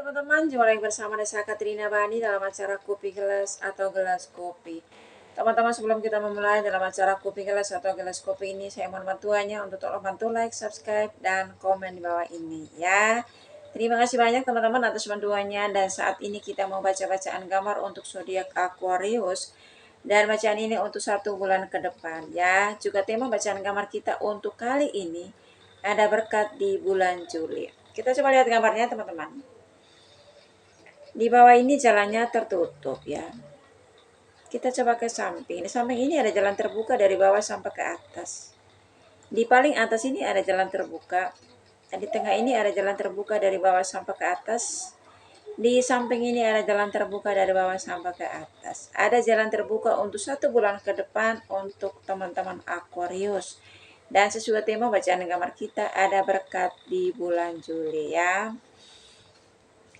teman-teman, jumpa lagi bersama Nesa Katrina Bani dalam acara Kopi Gelas atau Gelas Kopi. Teman-teman, sebelum kita memulai dalam acara Kopi Gelas atau Gelas Kopi ini, saya mohon bantuannya untuk tolong bantu like, subscribe, dan komen di bawah ini ya. Terima kasih banyak teman-teman atas bantuannya, dan saat ini kita mau baca bacaan gambar untuk zodiak Aquarius. Dan bacaan ini untuk 1 bulan ke depan ya. Juga tema bacaan gambar kita untuk kali ini ada berkat di bulan Juli. Kita coba lihat gambarnya teman-teman. Di bawah ini jalannya tertutup ya. Kita coba ke samping. Di samping ini ada jalan terbuka dari bawah sampai ke atas. Di paling atas ini ada jalan terbuka. Dan di tengah ini ada jalan terbuka dari bawah sampai ke atas. Di samping ini ada jalan terbuka dari bawah sampai ke atas. Ada jalan terbuka untuk 1 bulan ke depan untuk teman-teman Aquarius. Dan sesuai tema bacaan gambar kita ada berkat di bulan Juli ya.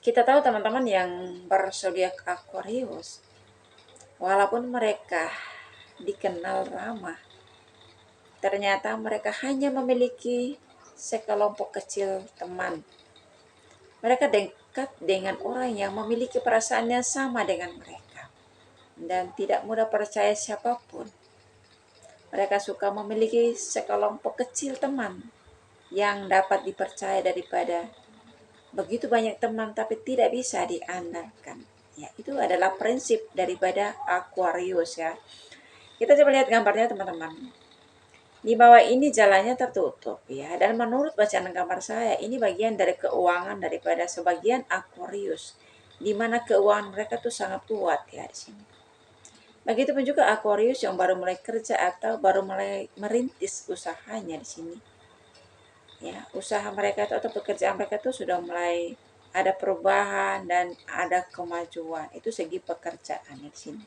Kita tahu teman-teman yang berzodiak Aquarius, walaupun mereka dikenal ramah, ternyata mereka hanya memiliki sekelompok kecil teman. Mereka dekat dengan orang yang memiliki perasaan yang sama dengan mereka dan tidak mudah percaya siapapun. Mereka suka memiliki sekelompok kecil teman yang dapat dipercaya daripada begitu banyak teman tapi tidak bisa diandalkan. Ya, itu adalah prinsip daripada Aquarius ya. Kita coba lihat gambarnya teman-teman. Di bawah ini jalannya tertutup ya, dan menurut bacaan gambar saya ini bagian dari keuangan daripada sebagian Aquarius, di mana keuangan mereka tuh sangat kuat ya di sini. Begitupun juga Aquarius yang baru mulai kerja atau baru mulai merintis usahanya di sini. Ya, usaha mereka itu atau pekerjaan mereka itu sudah mulai ada perubahan dan ada kemajuan. Itu segi pekerjaan di sini.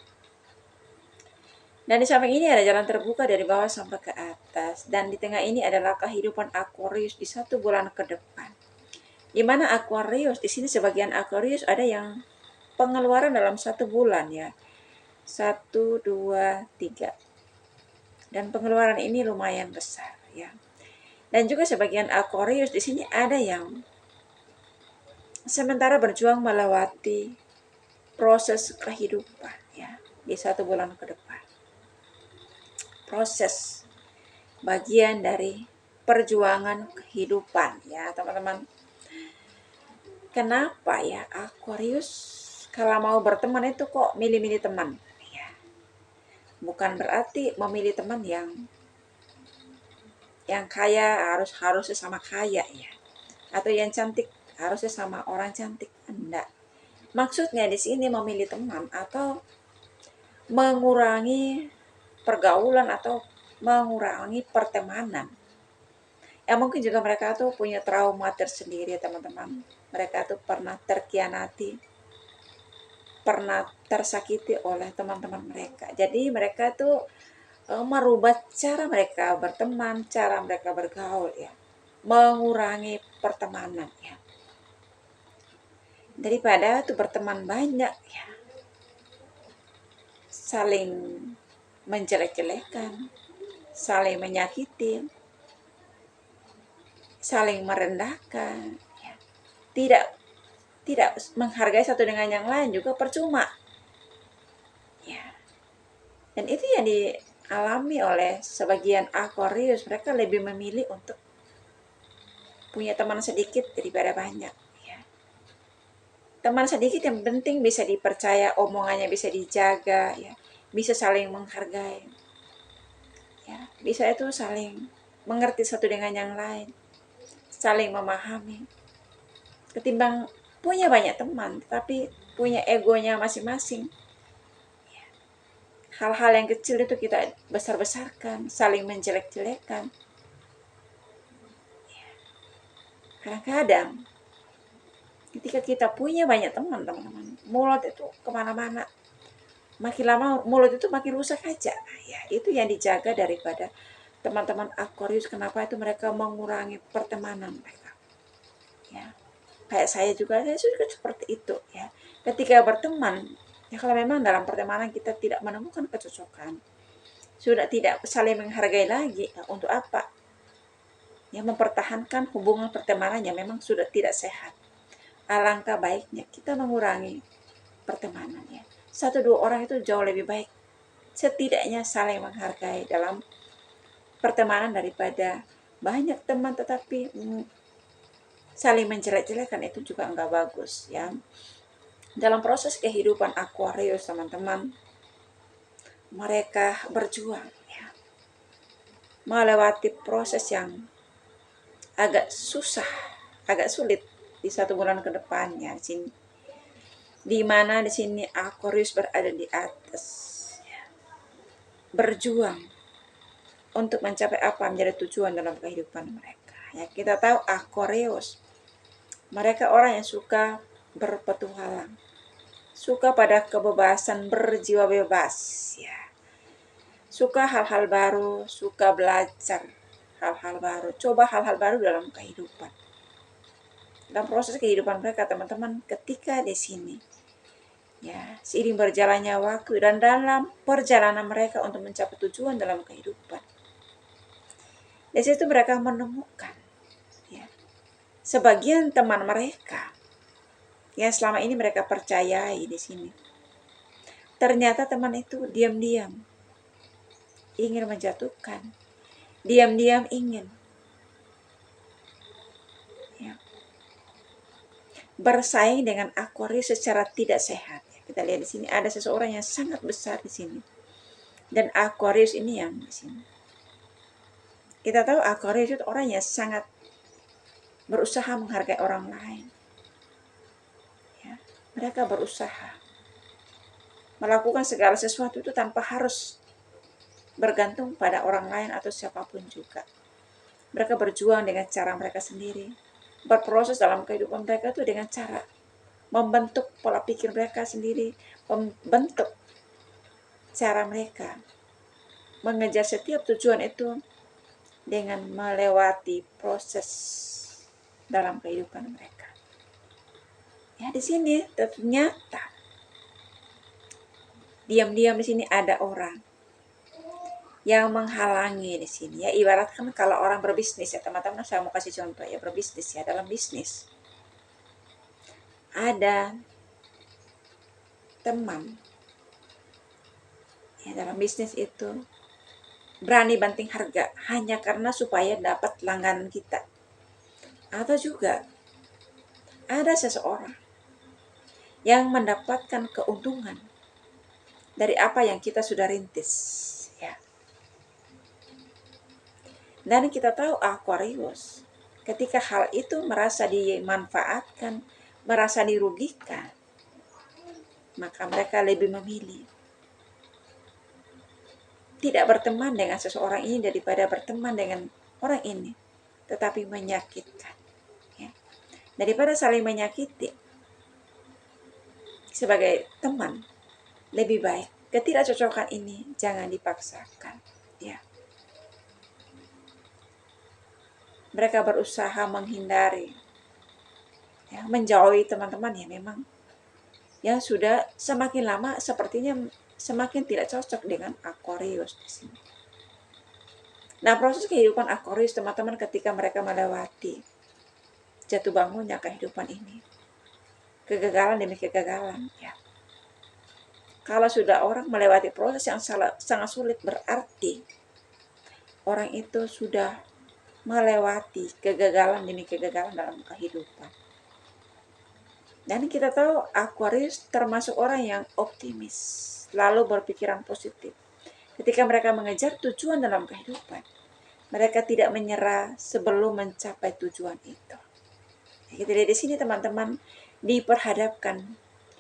Dan di samping ini ada jalan terbuka dari bawah sampai ke atas. Dan di tengah ini adalah kehidupan Aquarius di 1 bulan ke depan. Di mana Aquarius, di sini sebagian Aquarius ada yang pengeluaran dalam 1 bulan ya. 1, 2, 3. Dan pengeluaran ini lumayan besar ya. Dan juga sebagian Aquarius di sini ada yang sementara berjuang melewati proses kehidupan ya di 1 bulan ke depan. Proses bagian dari perjuangan kehidupan ya teman-teman. Kenapa ya Aquarius kalau mau berteman itu kok milih-milih teman ya. Bukan berarti memilih teman yang kaya harusnya sama kaya ya, atau yang cantik harusnya sama orang cantik. Enggak. Maksudnya di sini memilih teman atau mengurangi pergaulan atau mengurangi pertemanan. Ya mungkin juga mereka tuh punya trauma tersendiri teman-teman. Mereka tuh pernah terkhianati, pernah tersakiti oleh teman-teman mereka. Jadi mereka tuh merubah cara mereka berteman, cara mereka bergaul ya. Mengurangi pertemanan ya. Daripada tuh berteman banyak ya. Saling menjelek-jelekan, saling menyakiti, saling merendahkan ya. Tidak menghargai satu dengan yang lain juga percuma ya. Dan itu yang dialami oleh sebagian Aquarius. Mereka lebih memilih untuk punya teman sedikit daripada banyak ya. Teman sedikit yang penting bisa dipercaya, omongannya bisa dijaga ya, bisa saling menghargai ya, bisa itu saling mengerti satu dengan yang lain, saling memahami, ketimbang punya banyak teman tapi punya egonya masing-masing. Hal-hal yang kecil itu kita besar-besarkan, saling menjelek-jelekan. Kadang-kadang ketika kita punya banyak teman, teman-teman, mulut itu kemana-mana. Makin lama mulut itu makin rusak aja. Ya, itu yang dijaga daripada teman-teman Aquarius. Kenapa itu mereka mengurangi pertemanan mereka. Ya, kayak saya juga seperti itu ya. Ketika berteman, ya kalau memang dalam pertemanan kita tidak menemukan kecocokan, sudah tidak saling menghargai lagi, ya untuk apa? Ya mempertahankan hubungan pertemanan yang memang sudah tidak sehat. alangkah baiknya kita mengurangi pertemanan ya. 1-2 orang itu jauh lebih baik. Setidaknya saling menghargai dalam pertemanan daripada banyak teman tetapi saling menjelek-jelekan, itu juga enggak bagus ya. Dalam proses kehidupan Aquarius teman-teman, mereka berjuang ya, melewati proses yang agak susah, agak sulit di 1 bulan ke depannya di sini. Di mana di sini Aquarius berada di atas, ya, berjuang untuk mencapai apa menjadi tujuan dalam kehidupan mereka. Ya, kita tahu Aquarius, mereka orang yang suka berpetualang, suka pada kebebasan, berjiwa bebas, ya. Suka hal-hal baru, suka belajar hal-hal baru, coba hal-hal baru dalam kehidupan. Dalam proses kehidupan mereka teman-teman, ketika di sini ya, seiring berjalannya waktu dan dalam perjalanan mereka untuk mencapai tujuan dalam kehidupan, di situ mereka menemukan ya, sebagian teman mereka yang selama ini mereka percayai di sini. Ternyata teman itu diam-diam ingin menjatuhkan, diam-diam ingin ya, bersaing dengan Aquarius secara tidak sehat. Kita lihat di sini ada seseorang yang sangat besar di sini, dan Aquarius ini yang di sini. Kita tahu Aquarius itu orang yang sangat berusaha menghargai orang lain. Ya, mereka berusaha melakukan segala sesuatu itu tanpa harus bergantung pada orang lain atau siapapun juga. Mereka berjuang dengan cara mereka sendiri, berproses dalam kehidupan mereka itu dengan cara membentuk pola pikir mereka sendiri, membentuk cara mereka mengejar setiap tujuan itu dengan melewati proses dalam kehidupan mereka. Ya, di sini ternyata diam-diam di sini ada orang yang menghalangi di sini ya. Ibaratkan kalau orang berbisnis ya teman-teman, saya mau kasih contoh ya, berbisnis ya, dalam bisnis ada teman ya, dalam bisnis itu berani banting harga hanya karena supaya dapat langganan kita. Atau juga ada seseorang yang mendapatkan keuntungan dari apa yang kita sudah rintis ya. Dan kita tahu Aquarius, ketika hal itu merasa dimanfaatkan, merasa dirugikan, maka mereka lebih memilih tidak berteman dengan seseorang ini daripada berteman dengan orang ini, tetapi menyakitkan. Ya. Daripada saling menyakiti sebagai teman, lebih baik ketidakcocokan ini jangan dipaksakan. Ya. Mereka berusaha menghindari, ya, menjauhi teman-teman ya memang yang sudah semakin lama sepertinya semakin tidak cocok dengan Aquarius di sini. Nah, proses kehidupan Aquarius teman-teman ketika mereka melewati jatuh bangunnya kehidupan ini, kegagalan demi kegagalan ya. Kalau sudah orang melewati proses yang sangat sulit, berarti orang itu sudah melewati kegagalan demi kegagalan dalam kehidupan. Dan kita tahu Aquarius termasuk orang yang optimis, lalu berpikiran positif. Ketika mereka mengejar tujuan dalam kehidupan, mereka tidak menyerah sebelum mencapai tujuan itu. Kita lihat di sini teman-teman, diperhadapkan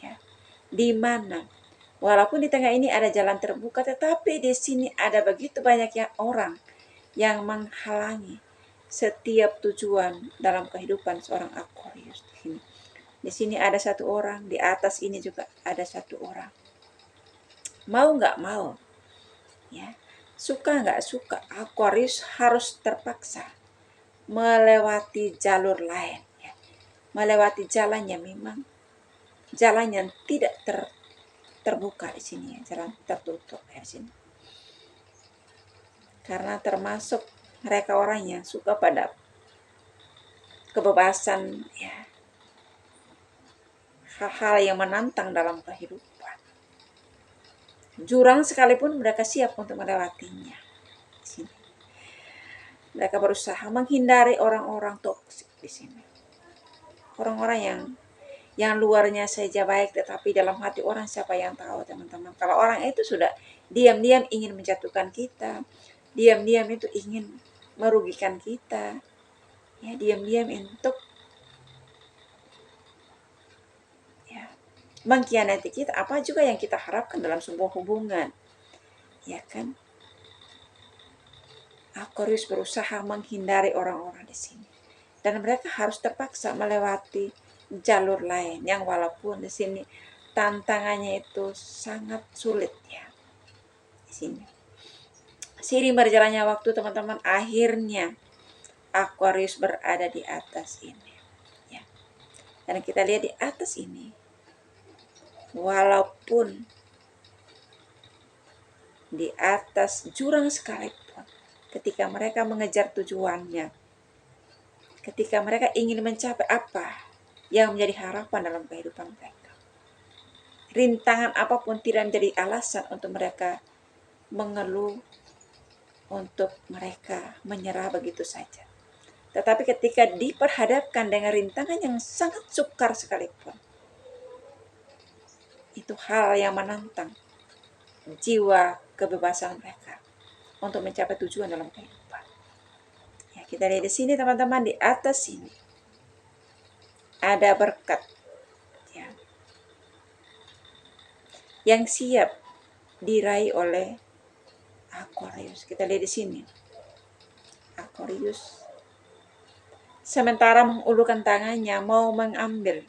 ya, di mana walaupun di tengah ini ada jalan terbuka, tetapi di sini ada begitu banyak orang yang menghalangi setiap tujuan dalam kehidupan seorang Aquarius di sini. Di sini ada 1 orang, di atas ini juga ada 1 orang. Mau nggak mau, ya, suka nggak suka, Aquarius harus terpaksa melewati jalur lain, ya. Melewati jalan yang memang jalan yang tidak terbuka di sini, ya, jalan tertutup di sini. Karena termasuk mereka orang yang suka pada kebebasan, ya, hal-hal yang menantang dalam kehidupan. Jurang sekalipun mereka siap untuk melewatinya. Di sini. Mereka berusaha menghindari orang-orang toksik di sini. Orang-orang yang luarnya saja baik, tetapi dalam hati orang siapa yang tahu, teman-teman. Kalau orang itu sudah diam-diam ingin menjatuhkan kita, diam-diam itu ingin merugikan kita, ya diam-diam untuk ya mengkhianati kita, apa juga yang kita harapkan dalam sebuah hubungan, ya kan? Aquarius berusaha menghindari orang-orang di sini, dan mereka harus terpaksa melewati jalur lain yang walaupun di sini tantangannya itu sangat sulit ya. Di sini seiring berjalannya waktu, teman-teman, akhirnya Aquarius berada di atas ini ya. Dan kita lihat di atas ini, walaupun di atas jurang sekalipun, ketika mereka mengejar tujuannya, ketika mereka ingin mencapai apa yang menjadi harapan dalam kehidupan mereka, rintangan apapun tidak menjadi alasan untuk mereka mengeluh, untuk mereka menyerah begitu saja. Tetapi ketika diperhadapkan dengan rintangan yang sangat sukar sekalipun, itu hal yang menantang jiwa kebebasan mereka untuk mencapai tujuan dalam kehidupan. Ya, kita lihat di sini, teman-teman, di atas sini ada berkat ya, yang siap diraih oleh Aquarius. Kita lihat di sini, Aquarius sementara mengulurkan tangannya mau mengambil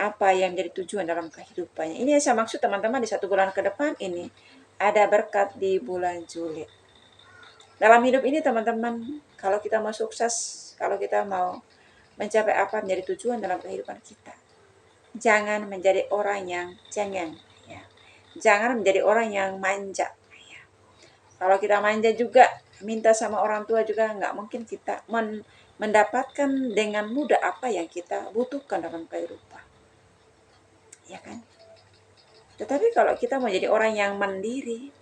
apa yang menjadi tujuan dalam kehidupannya. Ini yang saya maksud, teman-teman, di 1 bulan ke depan ini ada berkat di bulan Juli. Dalam hidup ini, teman-teman, kalau kita mau sukses, kalau kita mau mencapai apa menjadi tujuan dalam kehidupan kita, jangan menjadi orang yang cengeng ya. Jangan menjadi orang yang manja ya. Kalau kita manja juga, minta sama orang tua juga, nggak mungkin kita mendapatkan dengan mudah apa yang kita butuhkan dalam kehidupan, ya kan? Tetapi kalau kita mau jadi orang yang mandiri,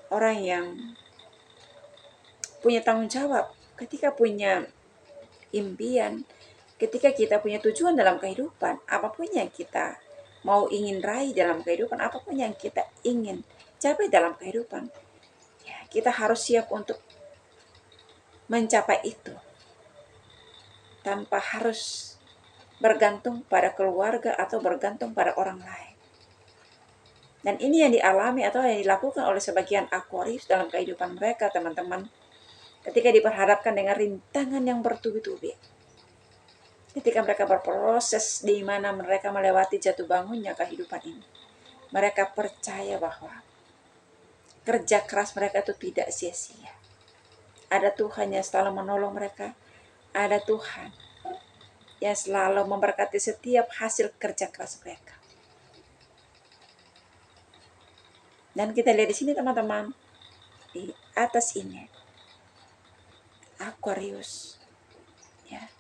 orang yang punya tanggung jawab, ketika punya impian, ketika kita punya tujuan dalam kehidupan, apapun yang kita mau ingin raih dalam kehidupan, apapun yang kita ingin capai dalam kehidupan, ya, kita harus siap untuk mencapai itu tanpa harus bergantung pada keluarga atau bergantung pada orang lain. Dan ini yang dialami atau yang dilakukan oleh sebagian Aquarius dalam kehidupan mereka, teman-teman, ketika diperhadapkan dengan rintangan yang bertubi-tubi. Ketika mereka berproses di mana mereka melewati jatuh bangunnya kehidupan ini, mereka percaya bahwa kerja keras mereka itu tidak sia-sia. Ada Tuhan yang selalu menolong mereka, ada Tuhan yang selalu memberkati setiap hasil kerja keras mereka. Dan kita lihat di sini, teman-teman, di atas ini Aquarius ya,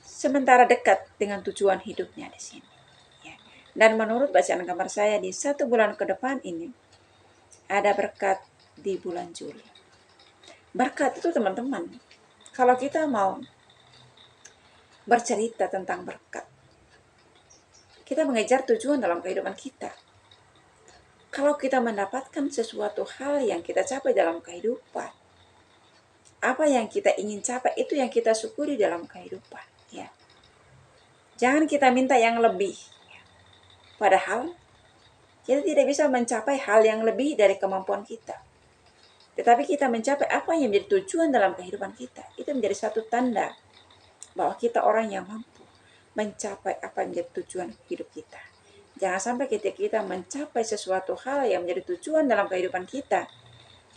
sementara dekat dengan tujuan hidupnya di sini ya. Dan menurut bacaan kamar saya, di 1 bulan ke depan ini ada berkat di bulan Juli. Berkat itu, teman-teman, kalau kita mau bercerita tentang berkat, kita mengejar tujuan dalam kehidupan kita. Kalau kita mendapatkan sesuatu hal yang kita capai dalam kehidupan, apa yang kita ingin capai itu yang kita syukuri dalam kehidupan ya. Jangan kita minta yang lebih, padahal kita tidak bisa mencapai hal yang lebih dari kemampuan kita. Tetapi kita mencapai apa yang menjadi tujuan dalam kehidupan kita, itu menjadi satu tanda bahwa kita orang yang mampu mencapai apa yang menjadi tujuan hidup kita. Jangan sampai ketika kita mencapai sesuatu hal yang menjadi tujuan dalam kehidupan kita,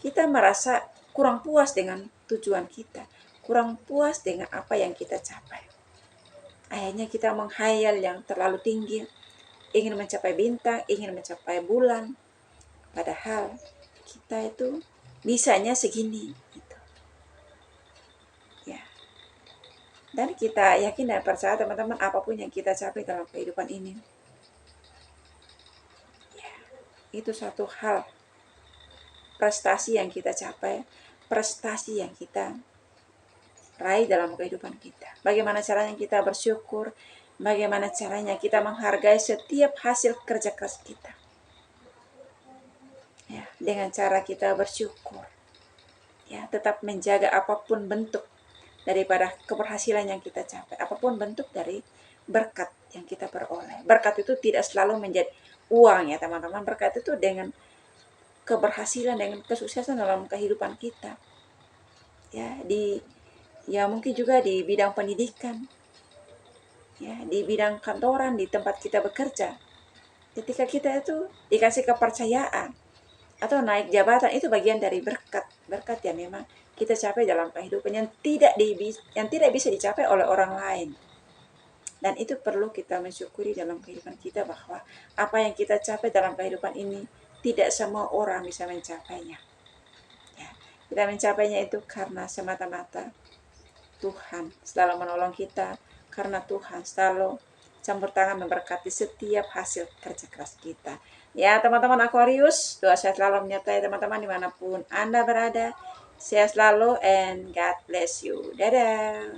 kita merasa kurang puas dengan tujuan kita, kurang puas dengan apa yang kita capai. Akhirnya kita menghayal yang terlalu tinggi, ingin mencapai bintang, ingin mencapai bulan, padahal kita itu bisanya segini gitu. Ya. Dan kita yakin dan percaya teman-teman, apapun yang kita capai dalam kehidupan ini, ya, itu satu hal, prestasi yang kita capai, prestasi yang kita raih dalam kehidupan kita. Bagaimana caranya kita bersyukur, bagaimana caranya kita menghargai setiap hasil kerja keras kita. Ya, dengan cara kita bersyukur, ya, tetap menjaga apapun bentuk daripada keberhasilan yang kita capai, apapun bentuk dari berkat yang kita peroleh. Berkat itu tidak selalu menjadi uang ya teman-teman. Berkat itu dengan keberhasilan, dengan kesuksesan dalam kehidupan kita. Ya, mungkin juga di bidang pendidikan, ya, di bidang kantoran, di tempat kita bekerja. Ketika kita itu dikasih kepercayaan atau naik jabatan, itu bagian dari berkat yang memang kita capai dalam kehidupan yang tidak bisa dicapai oleh orang lain. Dan itu perlu kita mensyukuri dalam kehidupan kita, bahwa apa yang kita capai dalam kehidupan ini tidak semua orang bisa mencapainya. Ya, kita mencapainya itu karena semata-mata Tuhan selalu menolong kita, karena Tuhan selalu campur tangan memberkati setiap hasil kerja keras kita. Ya teman-teman Aquarius, doa saya selalu menyertai teman-teman dimanapun Anda berada. Sehat selalu and God bless you. Dadah.